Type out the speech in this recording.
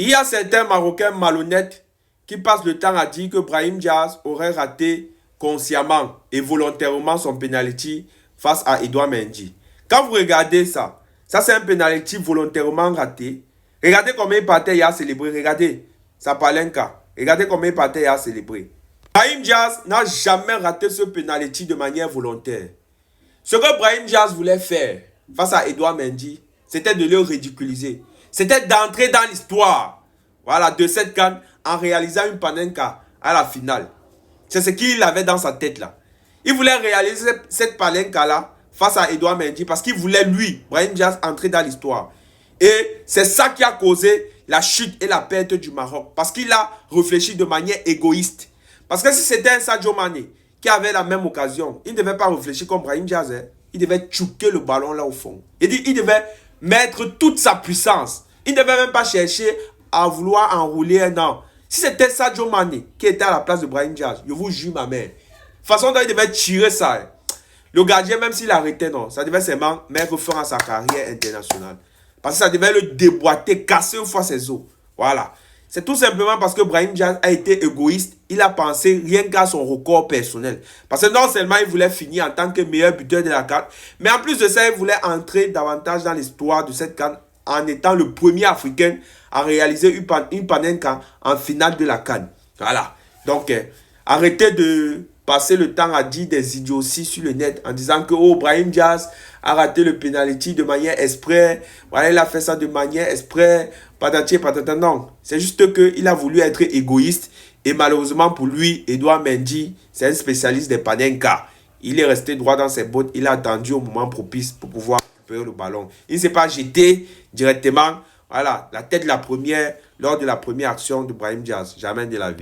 Il y a certains Marocains malhonnêtes qui passent le temps à dire que Brahim Diaz aurait raté consciemment et volontairement son penalty face à Edouard Mendy. Quand vous regardez ça, c'est un penalty volontairement raté. Regardez combien il partait hier à célébrer. Regardez, ça parlait un cas. Regardez combien il partait hier à célébrer. Brahim Diaz n'a jamais raté ce penalty de manière volontaire. Ce que Brahim Diaz voulait faire face à Edouard Mendy, c'était de le ridiculiser. C'était d'entrer dans l'histoire, voilà, de cette CAN en réalisant une panenka à la finale. C'est ce qu'il avait dans sa tête là. Il voulait réaliser cette panenka là face à Edouard Mendy parce qu'il voulait lui, Brahim Diaz, entrer dans l'histoire. Et c'est ça qui a causé la chute et la perte du Maroc. Parce qu'il a réfléchi de manière égoïste. Parce que si c'était un Sadio Mané qui avait la même occasion, il ne devait pas réfléchir comme Brahim Diaz. Il devait tchouquer le ballon là au fond. Il devait mettre toute sa puissance. Il ne devait même pas chercher à vouloir enrouler un an. Si c'était Sadio Mané qui était à la place de Brahim Diaz, je vous jure ma mère. De toute façon, il devait tirer ça. Le gardien, même s'il arrêtait, non, ça devait seulement mettre fin à sa carrière internationale. Parce que ça devait le déboîter, casser une fois ses os. Voilà. C'est tout simplement parce que Brahim Diaz a été égoïste. Il a pensé rien qu'à son record personnel. Parce que non seulement il voulait finir en tant que meilleur buteur de la CAN, mais en plus de ça, il voulait entrer davantage dans l'histoire de cette CAN en étant le premier Africain à réaliser une panenka en finale de la CAN. Voilà. Donc, arrêtez de passer le temps à dire des idioties sur le net en disant que oh, Brahim Diaz a raté le penalty de manière exprès. Voilà, il a fait ça de manière exprès. Patati patata. Non, c'est juste qu'il a voulu être égoïste. Et malheureusement pour lui, Edouard Mendy, c'est un spécialiste des panenka. Il est resté droit dans ses bottes. Il a attendu au moment propice pour pouvoir récupérer le ballon. Il ne s'est pas jeté directement. Voilà, la tête de la première lors de la première action de Brahim Diaz. Jamais de la vie.